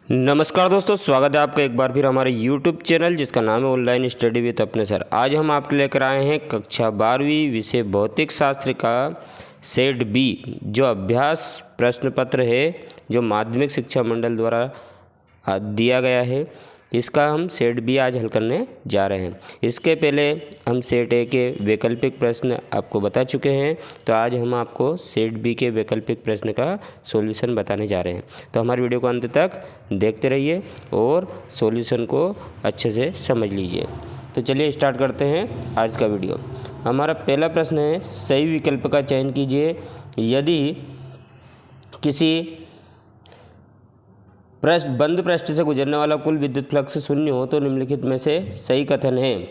नमस्कार दोस्तों, स्वागत है आपका एक बार फिर हमारे YouTube चैनल जिसका नाम है ऑनलाइन स्टडी विद अपने सर। आज हम आपके लेकर आए हैं कक्षा 12वीं विषय भौतिक शास्त्र का सेट बी जो अभ्यास प्रश्न पत्र है जो माध्यमिक शिक्षा मंडल द्वारा दिया गया है। इसका हम सेट बी आज हल करने जा रहे हैं। इसके पहले हम सेट ए के वैकल्पिक प्रश्न आपको बता चुके हैं, तो आज हम आपको सेट बी के वैकल्पिक प्रश्न का सॉल्यूशन बताने जा रहे हैं। तो हमारी वीडियो को अंत तक देखते रहिए और सॉल्यूशन को अच्छे से समझ लीजिए। तो चलिए स्टार्ट करते हैं आज का वीडियो। हमारा पहला प्रश्न है, सही विकल्प का चयन कीजिए। यदि किसी बंद पृष्ठ से गुजरने वाला कुल विद्युत फ्लक्स शून्य हो तो निम्नलिखित में से सही कथन है।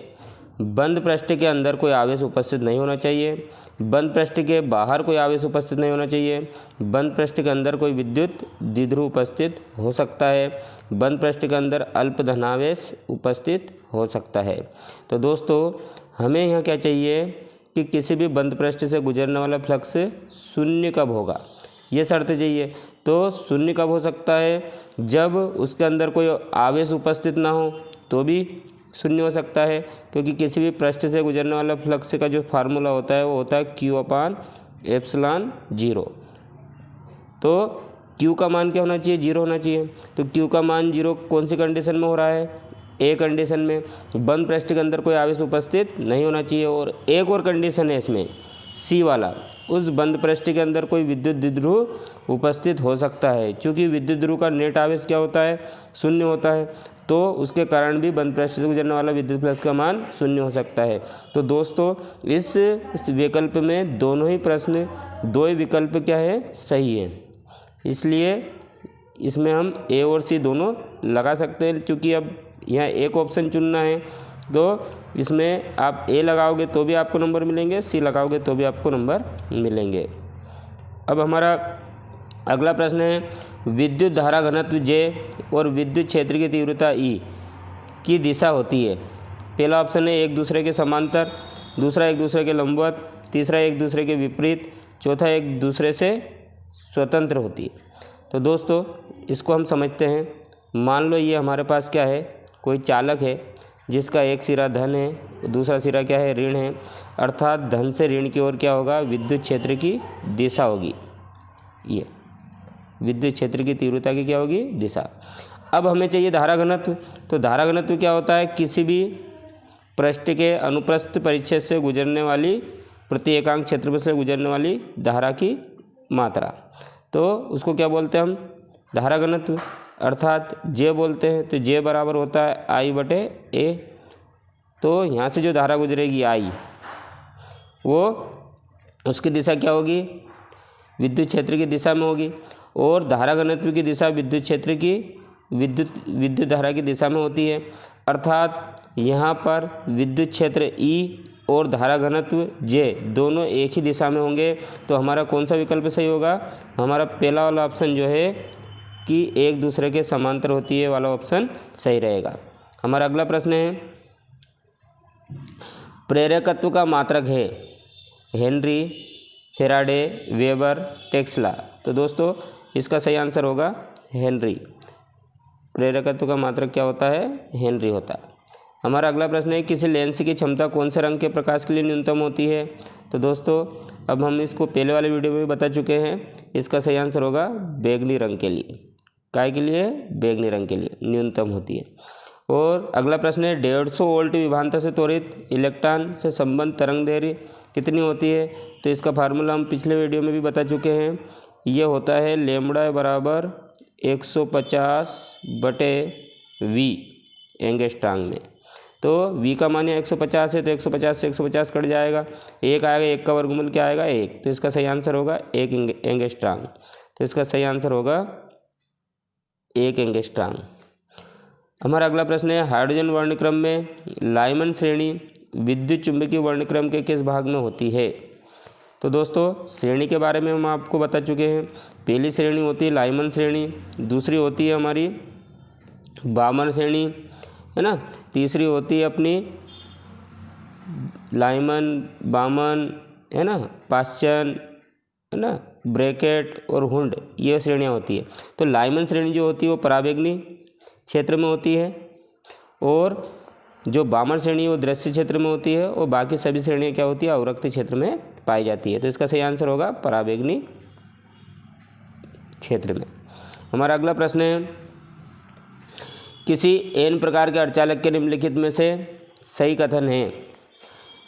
बंद पृष्ठ के अंदर कोई आवेश उपस्थित नहीं होना चाहिए, बंद पृष्ठ के बाहर कोई आवेश उपस्थित नहीं होना चाहिए, बंद पृष्ठ के अंदर कोई विद्युत द्विध्रुव उपस्थित हो सकता है, बंद पृष्ठ के अंदर अल्प धनावेश उपस्थित हो सकता है। तो दोस्तों हमें यहाँ क्या चाहिए कि किसी भी बंद पृष्ठ से गुजरने वाला फ्लक्स शून्य कब होगा, ये शर्त चाहिए। तो शून्य कब हो सकता है, जब उसके अंदर कोई आवेश उपस्थित ना हो तो भी शून्य हो सकता है, क्योंकि किसी भी पृष्ठ से गुजरने वाला फ्लक्स का जो फार्मूला होता है वो होता है Q/ε0। तो Q का मान क्या होना चाहिए, 0 होना चाहिए। तो Q का मान 0 कौन सी कंडीशन में हो रहा है, ए कंडीशन में। बंद पृष्ठ के अंदर कोई आवेश उपस्थित नहीं होना चाहिए। और एक और कंडीशन है इसमें, सी वाला, उस बंद पृष्ठ के अंदर कोई विद्युत द्विध्रुव उपस्थित हो सकता है। चूँकि विद्युत ध्रुव का नेट आवेश क्या होता है, शून्य होता है, तो उसके कारण भी बंद पृष्ठ से गुजरने वाला विद्युत फ्लक्स का मान शून्य हो सकता है। तो दोस्तों इस विकल्प में दोनों ही प्रश्न, दो ही विकल्प क्या है, सही है। इसलिए इसमें हम ए और सी दोनों लगा सकते हैं। चूँकि अब यहाँ एक ऑप्शन चुनना है, तो इसमें आप ए लगाओगे तो भी आपको नंबर मिलेंगे, सी लगाओगे तो भी आपको नंबर मिलेंगे। अब हमारा अगला प्रश्न है, विद्युत धारा घनत्व जे और विद्युत क्षेत्र की तीव्रता ई की दिशा होती है। पहला ऑप्शन है एक दूसरे के समांतर, दूसरा एक दूसरे के लंबवत, तीसरा एक दूसरे के विपरीत, चौथा एक दूसरे से स्वतंत्र होती है। तो दोस्तों इसको हम समझते हैं। मान लो ये हमारे पास क्या है, कोई चालक है जिसका एक सिरा धन है, दूसरा सिरा क्या है, ऋण है। अर्थात धन से ऋण की ओर क्या होगा, विद्युत क्षेत्र की दिशा होगी। ये विद्युत क्षेत्र की तीव्रता की क्या होगी, दिशा। अब हमें चाहिए धारा घनत्व। तो धारा घनत्व क्या होता है, किसी भी पृष्ठ के अनुप्रस्थ परिच्छेद से गुजरने वाली, प्रति एकांक क्षेत्रफल से गुजरने वाली धारा की मात्रा। तो उसको क्या बोलते हैं हम, धारा घनत्व, अर्थात जे बोलते हैं। तो जे बराबर होता है I/A। तो यहाँ से जो धारा गुजरेगी I, वो उसकी दिशा क्या होगी, विद्युत क्षेत्र की दिशा में होगी। और धारा घनत्व की दिशा विद्युत क्षेत्र की विद्युत धारा की दिशा में होती है। अर्थात यहाँ पर विद्युत क्षेत्र E और धारा घनत्व J दोनों एक ही दिशा में होंगे। तो हमारा कौन सा विकल्प सही होगा, हमारा पहला वाला ऑप्शन जो है कि एक दूसरे के समांतर होती है वाला ऑप्शन सही रहेगा। हमारा अगला प्रश्न है, प्रेरकत्व का मात्रक है हेनरी, फेराडे, वेबर, टेस्ला। तो दोस्तों इसका सही आंसर होगा हेनरी। प्रेरकत्व का मात्रक क्या होता है, हेनरी होता है। हमारा अगला प्रश्न है, किसी लेंस की क्षमता कौन से रंग के प्रकाश के लिए न्यूनतम होती है। तो दोस्तों अब हम इसको पहले वाले वीडियो में भी बता चुके हैं। इसका सही आंसर होगा बैगनी रंग के लिए। काय के लिए, बैगनी रंग के लिए न्यूनतम होती है। और अगला प्रश्न है, 150 वोल्ट विभवांतर से त्वरित इलेक्ट्रॉन से संबंध तरंग दैर्घ्य कितनी होती है। तो इसका फार्मूला हम पिछले वीडियो में भी बता चुके हैं। ये होता है लैम्ब्डा बराबर 150/V एंगस्ट्रॉम में। तो V का मान 150 है, तो 150 से 150 कट जाएगा, एक आएगा, एक का वर्गमूल क्या आएगा, 1। तो इसका सही आंसर होगा 1 एंगस्ट्रॉम। तो इसका सही आंसर होगा 1 एंगस्ट्रॉम। हमारा अगला प्रश्न है, हाइड्रोजन वर्णक्रम में लाइमन श्रेणी विद्युत चुंबकीय वर्णक्रम के किस भाग में होती है। तो दोस्तों श्रेणी के बारे में हम आपको बता चुके हैं। पहली श्रेणी होती है लाइमन श्रेणी, दूसरी होती है हमारी बामन श्रेणी, है ना। तीसरी होती है अपनी लाइमन, बामन, है ना, पाश्चन, है ना, ब्रैकेट और हुंड, ये श्रेणियाँ होती है। तो लाइमन श्रेणी जो होती है वो पराबैंगनी क्षेत्र में होती है, और जो बामर श्रेणी है वो दृश्य क्षेत्र में होती है, और बाकी सभी श्रेणियाँ क्या होती है, अवरक्त क्षेत्र में पाई जाती है। तो इसका सही आंसर होगा पराबैंगनी क्षेत्र में। हमारा अगला प्रश्न है, किसी n प्रकार के अर्धचालक के निम्नलिखित में से सही कथन है।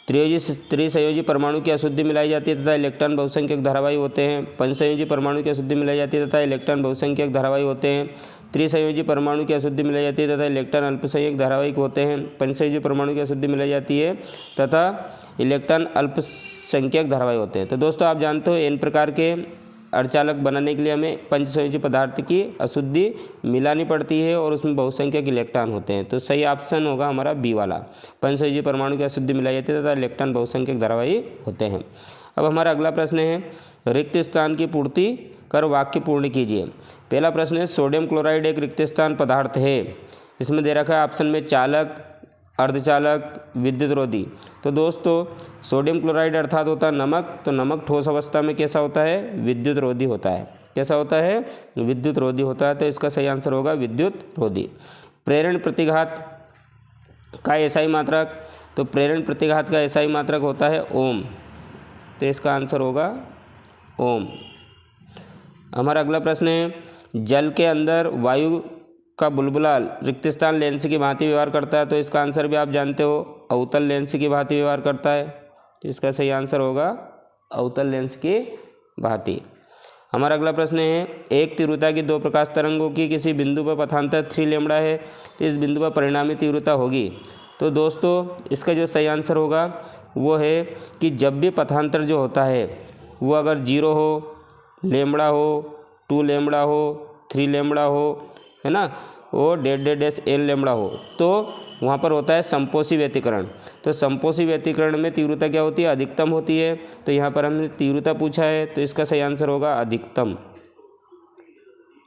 त्रिसंयोजी परमाणु की अशुद्धि मिलाई जाती है तथा इलेक्ट्रॉन बहुसंख्यक धारावाही होते हैं। पंचसंयोजी परमाणु की अशुद्धि मिलाई जाती है तथा इलेक्ट्रॉन बहुसंख्यक धारावाही होते हैं। त्रिसंयोजी परमाणु की अशुद्धि मिलाई जाती है तथा इलेक्ट्रॉन अल्पसंख्यक धारावाहिक होते हैं। पंचसंयोजी परमाणु की अशुद्धि मिलाई जाती है तथा इलेक्ट्रॉन अल्पसंख्यक धारावाही होते हैं। तो दोस्तों आप जानते हो n प्रकार के अर्धचालक बनाने के लिए हमें पंचसंयोजी पदार्थ की अशुद्धि मिलानी पड़ती है और उसमें बहुसंख्यक इलेक्ट्रॉन होते हैं। तो सही ऑप्शन होगा हमारा बी वाला, पंचसंयोजी परमाणु की अशुद्धि मिलाई जाती है तथा इलेक्ट्रॉन बहुसंख्यक धारावाही होते हैं। अब हमारा अगला प्रश्न है, रिक्त स्थान की पूर्ति कर वाक्य पूर्ण कीजिए। पहला प्रश्न है, सोडियम क्लोराइड एक रिक्त स्थान पदार्थ है। इसमें दे रखा है ऑप्शन में चालक, अर्धचालक, विद्युत रोधी। तो दोस्तों सोडियम क्लोराइड अर्थात होता है नमक, तो नमक ठोस अवस्था में कैसा होता है, विद्युत रोधी होता है। कैसा होता है, विद्युत रोधी होता है। तो इसका सही आंसर होगा विद्युत रोधी। प्रेरण प्रतिघात का एसआई मात्रक, तो प्रेरण प्रतिघात का एसआई मात्रक होता है ओम। तो इसका आंसर होगा ओम। हमारा अगला प्रश्न है, जल के अंदर वायु का बुलबुला रिक्त स्थान लेंस की भांति व्यवहार करता है। तो इसका आंसर भी आप जानते हो, अवतल लेंस की भांति व्यवहार करता है। तो इसका सही आंसर होगा अवतल लेंस की भांति। हमारा अगला प्रश्न है, एक तीव्रता की दो प्रकाश तरंगों की किसी बिंदु पर पथांतर 3 लैम्बडा है, तो इस बिंदु पर परिणामी तीव्रता होगी। तो दोस्तों इसका जो सही आंसर होगा वो है कि जब भी पथांतर जो होता है वो अगर 0 हो, लैम्बडा हो, 2 लैम्बडा हो, 3 लैम्बडा हो, है ना, वो n लैम्बडा हो, तो वहाँ पर होता है संपोषी व्यतिकरण। तो संपोषी व्यतिकरण में तीव्रता क्या होती है, अधिकतम होती है। तो यहाँ पर हमने तीव्रता पूछा है, तो इसका सही आंसर होगा अधिकतम।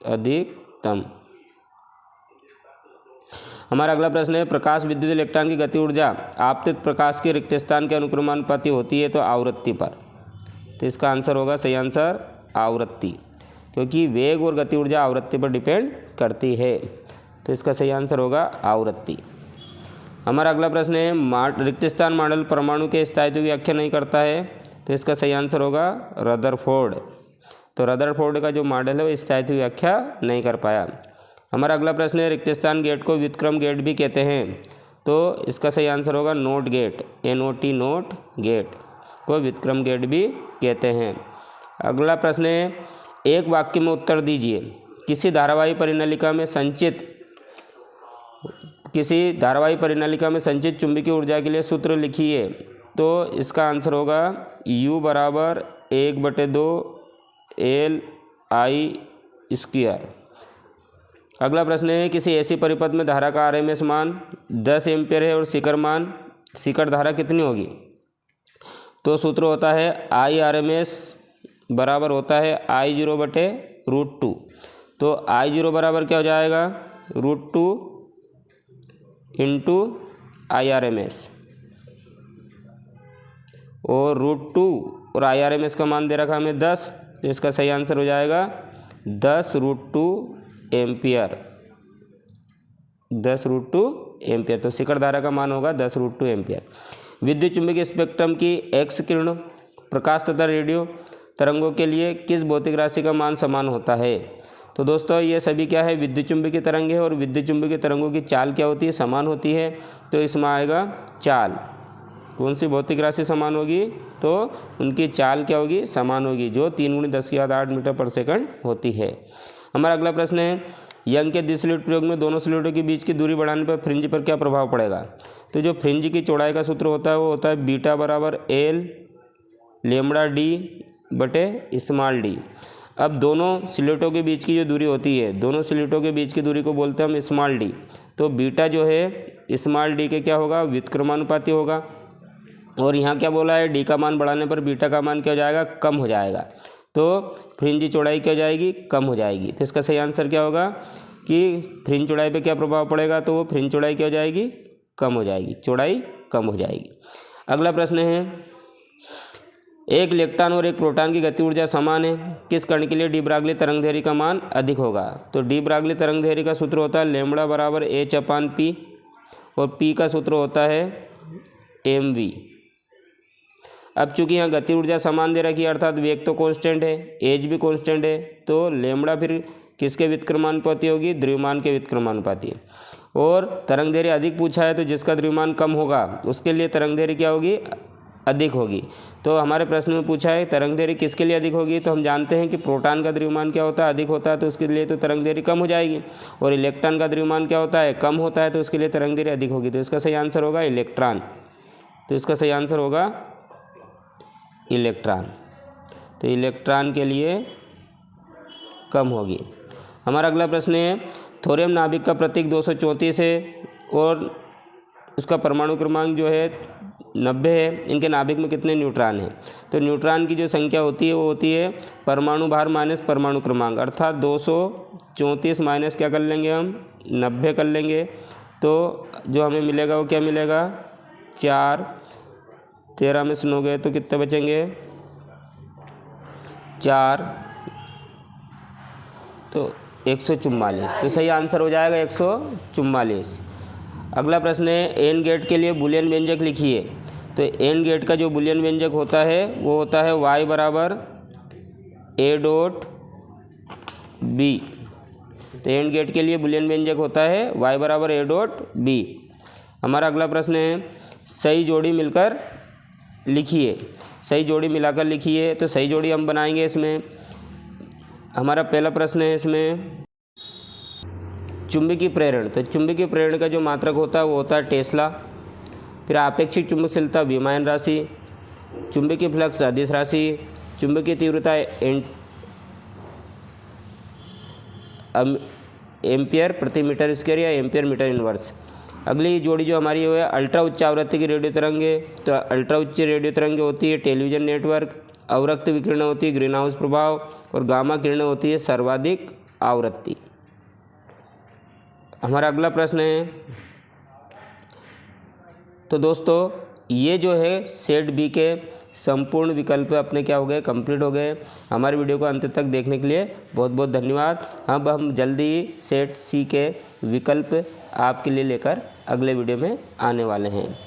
अधिकतम। हमारा अगला प्रश्न है, प्रकाश विद्युत इलेक्ट्रॉन की गति ऊर्जा आपतित प्रकाश के रिक्त स्थान के अनुक्रमानुपाती होती है, तो आवृत्ति पर। तो इसका आंसर होगा सही आंसर आवृत्ति, क्योंकि वेग और गति ऊर्जा आवृत्ति पर डिपेंड करती है। तो इसका सही आंसर होगा आवृत्ति। हमारा अगला प्रश्न है, रिक्त स्थान मॉडल परमाणु के स्थायित्व की व्याख्या नहीं करता है। तो इसका सही आंसर होगा रदरफोर्ड। तो रदरफोर्ड का जो मॉडल है वो स्थायित्व की व्याख्या नहीं कर पाया। हमारा अगला प्रश्न है, रिक्त स्थान गेट को व्युत्क्रम गेट भी कहते हैं। तो इसका सही आंसर होगा not gate, NOT not gate को व्युत्क्रम गेट भी कहते हैं। अगला प्रश्न है, एक वाक्य में उत्तर दीजिए। किसी धारावाही परिनलिका में संचित चुंबकीय ऊर्जा के लिए सूत्र लिखिए। तो इसका आंसर होगा U बराबर 1/2 LI²। अगला प्रश्न है, किसी ऐसी परिपथ में धारा का RMS मान 10 एम्पियर है और शिखर धारा कितनी होगी। तो सूत्र होता है IRMS बराबर होता है I0/√2। तो I0 बराबर क्या हो जाएगा, √2 इंटू IRMS, और √2 और IRMS का मान दे रखा हमें 10। तो इसका सही आंसर हो जाएगा 10√2 एम्पियर। 10√2 एम्पियर। तो शिखर धारा का मान होगा 10√2 एम्पियर। विद्युत चुंबकीय स्पेक्ट्रम की एक्स किरणों, प्रकाश तथा रेडियो तरंगों के लिए किस भौतिक राशि का मान समान होता है। तो दोस्तों ये सभी क्या है, विद्युत चुंबकीय तरंग है, और विद्युत चुंबकीय तरंगों की चाल क्या होती है, समान होती है। तो इसमें आएगा चाल। कौन सी भौतिक राशि समान होगी, तो उनकी चाल क्या होगी, समान होगी, जो 3 × 10⁸ मीटर पर सेकंड होती है। हमारा अगला प्रश्न है, यंग के द्विस्लिट प्रयोग में दोनों स्लिटों के बीच की दूरी बढ़ाने पर फ्रिंज पर क्या प्रभाव पड़ेगा। तो जो फ्रिंज की चौड़ाई का सूत्र होता है वो होता है बीटा बराबर L λD/d। अब दोनों स्लिटों के बीच की जो दूरी होती है, दोनों स्लिटों के बीच की दूरी को बोलते हैं हम स्मॉल d। तो बीटा जो है स्मॉल d के क्या होगा, व्युत्क्रमानुपाती होगा। और यहाँ क्या बोला है, d का मान बढ़ाने पर बीटा का मान क्या हो जाएगा, कम हो जाएगा। तो फ्रिंज चौड़ाई क्या हो जाएगी, कम हो जाएगी। तो इसका सही आंसर क्या होगा कि फ्रिंज चौड़ाई पे क्या प्रभाव पड़ेगा, तो वो फ्रिंज चौड़ाई क्या हो जाएगी, कम हो जाएगी, चौड़ाई कम हो जाएगी। अगला प्रश्न है, एक इलेक्ट्रॉन और एक प्रोटॉन की गति ऊर्जा समान है, किस कण के लिए डी ब्रागली तरंगदैर्घ्य का मान अधिक होगा? तो डी ब्रागली तरंगदैर्घ्य का सूत्र होता है लैम्ब्डा बराबर h/p और p का सूत्र होता है mv। अब चूंकि यहाँ गति ऊर्जा समान दे रखी है अर्थात वेग तो कांस्टेंट है, एज भी कांस्टेंट है, तो लैम्ब्डा फिर किसके व्युत्क्रमानुपाती होगी? द्रव्यमान के व्युत्क्रमानुपाती। और तरंगदैर्घ्य अधिक पूछा है तो जिसका द्रव्यमान कम होगा उसके लिए तरंगदैर्घ्य क्या होगी? अधिक होगी। तो हमारे प्रश्न में पूछा है तरंगदैर्घ्य किसके लिए अधिक होगी, तो हम जानते हैं कि प्रोटॉन का द्रव्यमान क्या होता है? अधिक होता है, तो उसके लिए तो तरंगदैर्घ्य कम हो जाएगी। और इलेक्ट्रॉन का द्रव्यमान क्या होता है? कम होता है, तो उसके लिए तरंगदैर्घ्य अधिक होगी। तो इसका सही आंसर होगा इलेक्ट्रॉन। तो इसका सही आंसर होगा इलेक्ट्रॉन। तो इलेक्ट्रॉन के लिए कम होगी। हमारा अगला प्रश्न है थोरियम नाभिक का प्रतीक 234 है और उसका परमाणु क्रमांक जो है 90 है। इनके नाभिक में कितने न्यूट्रॉन हैं? तो न्यूट्रॉन की जो संख्या होती है वो होती है परमाणु भार माइनस परमाणु क्रमांक, अर्थात 234 माइनस क्या कर लेंगे हम? 90 कर लेंगे। तो जो हमें मिलेगा वो क्या मिलेगा? 4, 13 में से 9 गए तो कितने बचेंगे? 4, तो 144। तो सही आंसर हो जाएगा 144। अगला प्रश्न है एंड गेट के लिए बूलियन व्यंजक लिखिए। तो एंड गेट का जो बूलियन व्यंजक होता है वो होता है y बराबर a.b। तो एंड गेट के लिए बूलियन व्यंजक होता है y बराबर a.b। हमारा अगला प्रश्न है सही जोड़ी मिलकर लिखिए। सही जोड़ी मिलाकर लिखिए। तो सही जोड़ी हम बनाएंगे इसमें। हमारा पहला प्रश्न है इसमें चुंबकीय प्रेरण। तो चुंबकीय प्रेरण का जो मात्रक होता है वो होता है टेस्ला। फिर आपेक्षिक चुंबकशीलता विमायन राशि, चुंबकीय फ्लक्स अदिश राशि, चुंबकीय तीव्रता एम्पियर प्रति मीटर स्क्वायर या एम्पियर मीटर इनवर्स। अगली जोड़ी जो हमारी वो है अल्ट्रा उच्च आवृत्ति की रेडियो तरंगे। तो अल्ट्रा उच्च रेडियो तरंगे होती है टेलीविज़न नेटवर्क, अवरक्त विकिरण होती है ग्रीन हाउस प्रभाव और गामा किरणें होती है सर्वाधिक आवृत्ति। हमारा अगला प्रश्न है तो दोस्तों ये जो है सेट बी के संपूर्ण विकल्प अपने क्या हो गए? कंप्लीट हो गए। हमारे वीडियो को अंत तक देखने के लिए बहुत बहुत धन्यवाद। अब हम जल्दी ही सेट सी के विकल्प आपके लिए लेकर अगले वीडियो में आने वाले हैं।